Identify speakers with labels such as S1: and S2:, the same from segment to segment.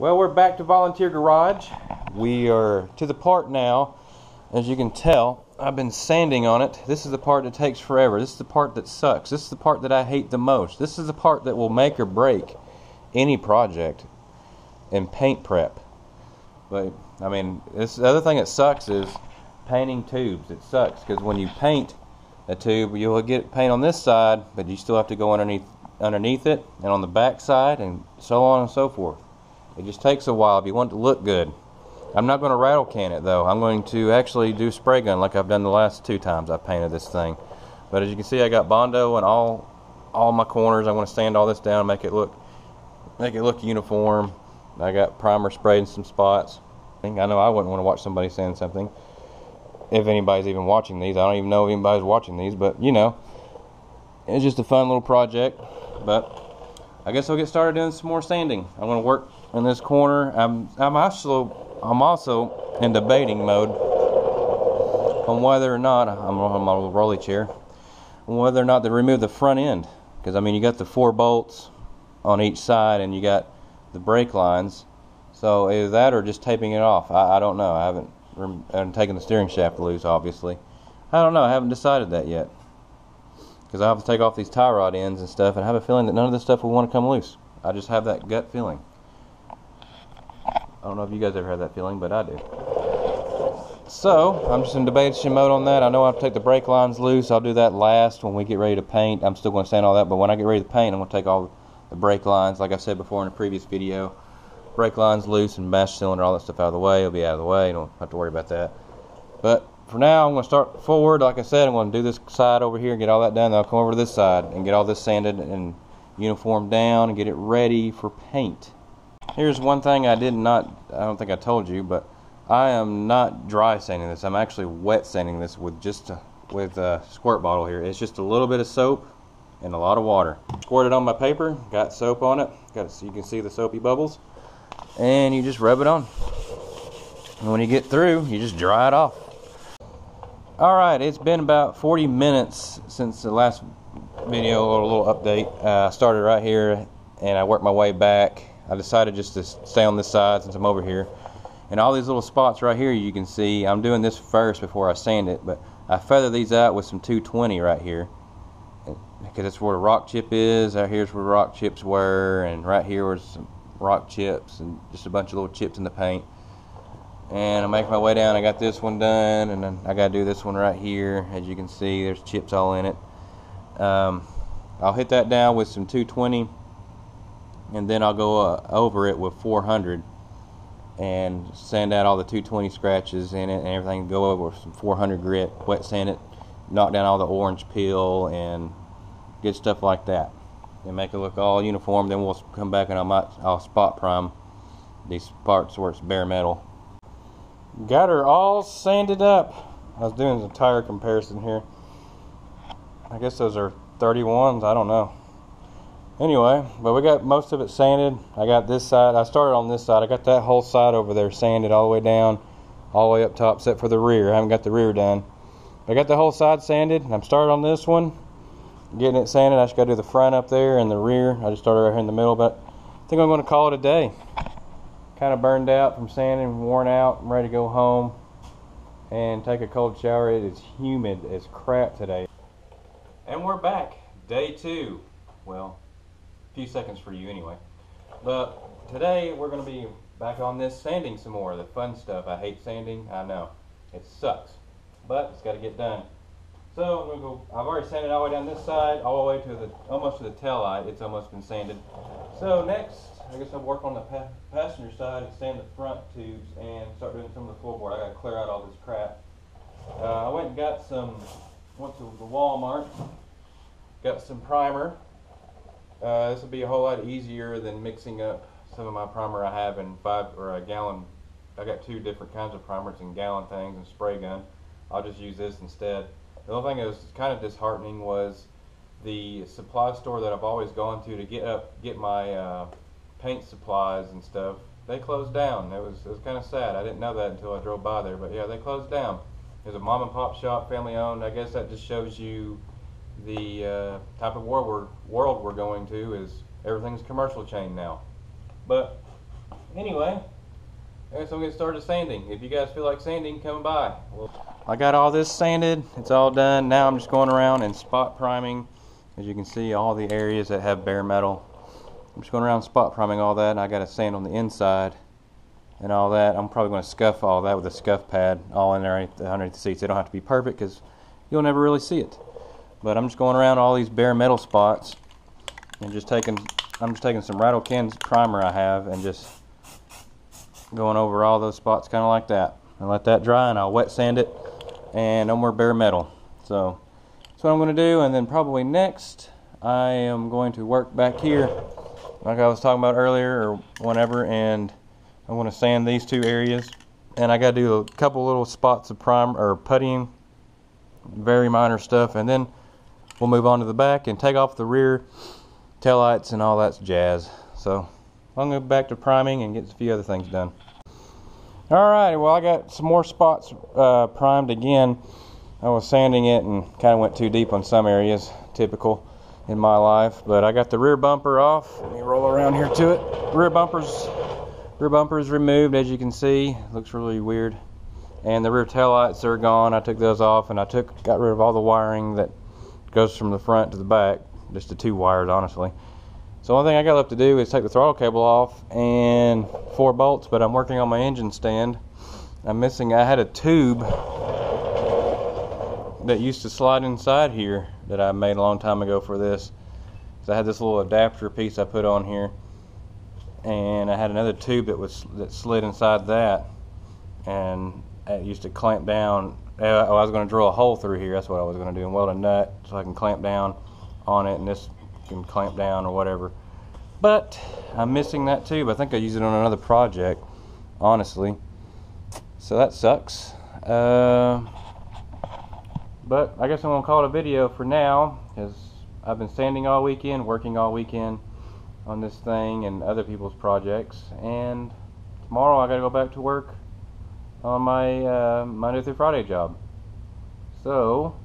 S1: Well, we're back to Volunteer Garage. We are to the part now. As you can tell, I've been sanding on it. This is the part that takes forever. This is the part that sucks. This is the part that I hate the most. This is the part that will make or break any project in paint prep. But, I mean, the other thing that sucks is painting tubes. It sucks because when you paint a tube, you'll get paint on this side, but you still have to go underneath it and on the back side and so on and so forth. It just takes a while if you want it to look good. I'm not going to rattle can it though. I'm going to actually do spray gun like I've done the last 2 times I've painted this thing. But as you can see, I got Bondo in all my corners. I'm going to sand all this down, make it look uniform. I got primer sprayed in some spots. I know I wouldn't want to watch somebody sand something. If anybody's even watching these, I don't even know if anybody's watching these, but you know, it's just a fun little project. But I guess I'll get started doing some more sanding. I'm going to work in this corner. I'm also in debating mode on whether or not I'm on my little rolly chair, on whether or not to remove the front end, because I mean you got the 4 bolts on each side and you got the brake lines. So either that or just taping it off. I don't know. I haven't taken the steering shaft loose, obviously. I don't know. I haven't decided that yet, because I have to take off these tie rod ends and stuff, and I have a feeling that none of this stuff will want to come loose. I just have that gut feeling. I don't know if you guys ever had that feeling, but I do. So I'm just in debation mode on that. I know I have to take the brake lines loose. I'll do that last when we get ready to paint. I'm still going to sand all that, but when I get ready to paint, I'm going to take all the brake lines, like I said before in a previous video. Brake lines loose and master cylinder, all that stuff out of the way. It'll be out of the way. You don't have to worry about that. But for now, I'm going to start forward. Like I said, I'm going to do this side over here and get all that done. Then I'll come over to this side and get all this sanded and uniformed down and get it ready for paint. Here's one thing I don't think I told you, but I am not dry sanding this. I'm actually wet sanding this with a squirt bottle here. It's just a little bit of soap and a lot of water. Squirt it on my paper, got soap on it, so you can see the soapy bubbles, and you just rub it on. And when you get through, you just dry it off. Alright, it's been about 40 minutes since the last video, or a little update. I started right here and I worked my way back. I decided just to stay on this side since I'm over here. And all these little spots right here, you can see, I'm doing this first before I sand it, but I feather these out with some 220 right here, because it's where the rock chip is. Out here's where the rock chips were, and right here was some rock chips and just a bunch of little chips in the paint. And I make my way down. I got this one done, and then I got to do this one right here. As you can see, there's chips all in it. I'll hit that down with some 220, and then I'll go over it with 400 and sand out all the 220 scratches in it and everything. Go over with some 400 grit, wet sand it, knock down all the orange peel and good stuff like that, and make it look all uniform. Then we'll come back and I'll spot prime these parts where it's bare metal. Got her all sanded up. I was doing a tire comparison here. I guess those are 31s, I don't know. Anyway, but we got most of it sanded. I got this side. I started on this side. I got that whole side over there sanded all the way down, all the way up top, except for the rear. I haven't got the rear done. I got the whole side sanded. I'm started on this one, getting it sanded. I just got to do the front up there and the rear. I just started right here in the middle, but I think I'm going to call it a day. Kind of burned out from sanding, worn out. I'm ready to go home and take a cold shower. It is humid as crap today. And we're back. Day 2. Well, a few seconds for you anyway. But today we're going to be back on this sanding some more. The fun stuff. I hate sanding. I know. It sucks. But it's got to get done. So I'm going to go. I've already sanded all the way down this side, all the way to almost to the tail light. It's almost been sanded. So next, I guess I'll work on the passenger side and sand the front tubes and start doing some of the floorboard. I got to clear out all this crap. I went and got went to the Walmart, got some primer. This will be a whole lot easier than mixing up some of my primer I have in a gallon. I got 2 different kinds of primers in gallon things and spray gun. I'll just use this instead. The only thing that was kind of disheartening was the supply store that I've always gone to get my paint supplies and stuff. They closed down. It was kind of sad. I didn't know that until I drove by there, but yeah, they closed down. It was a mom and pop shop, family owned. I guess that just shows you the type of world we're going to, is everything's commercial chain now. But anyway, I guess I'll get started sanding. If you guys feel like sanding, come by. I got all this sanded. It's all done. Now I'm just going around and spot priming. As you can see, all the areas that have bare metal. I'm just going around spot priming all that, and I got to sand on the inside and all that. I'm probably going to scuff all that with a scuff pad all in there underneath the seats. They don't have to be perfect because you'll never really see it. But I'm just going around all these bare metal spots and I'm just taking some Rattle Cans primer I have and just going over all those spots kind of like that. And let that dry, and I'll wet sand it, and no more bare metal. So that's what I'm going to do. And then probably next I am going to work back here like I was talking about earlier or whenever, and I'm going to sand these two areas, and I got to do a couple little spots of prime or puttying, very minor stuff, and then we'll move on to the back and take off the rear taillights and all that jazz. So I'm going to go back to priming and get a few other things done. Alright, well, I got some more spots primed again. I was sanding it and kind of went too deep on some areas, typical in my life. But I got the rear bumper off. Let me roll around here to it. Rear bumper's removed, as you can see. Looks really weird. And the rear taillights are gone. I took those off, and got rid of all the wiring that goes from the front to the back. Just the two wires, honestly. So the only thing I got left to do is take the throttle cable off and 4 bolts, but I'm working on my engine stand. I had a tube that used to slide inside here that I made a long time ago for this. So I had this little adapter piece I put on here, and I had another tube that slid inside that, and it used to clamp down. I was going to drill a hole through here. That's what I was going to do, and weld a nut so I can clamp down on it, and this can clamp down or whatever. But I'm missing that tube. I think I use it on another project, honestly. So that sucks. But I guess I'm going to call it a video for now, because I've been sanding all weekend, working all weekend on this thing and other people's projects. And tomorrow I got to go back to work on my Monday through Friday job. So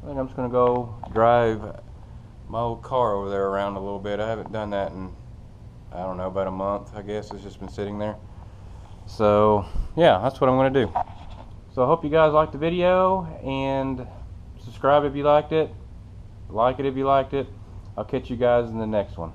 S1: I think I'm just going to go drive my old car over there around a little bit. I haven't done that in, I don't know, about a month, I guess. It's just been sitting there. So yeah, that's what I'm going to do. So I hope you guys liked the video, and subscribe if you liked it, like it if you liked it. I'll catch you guys in the next one.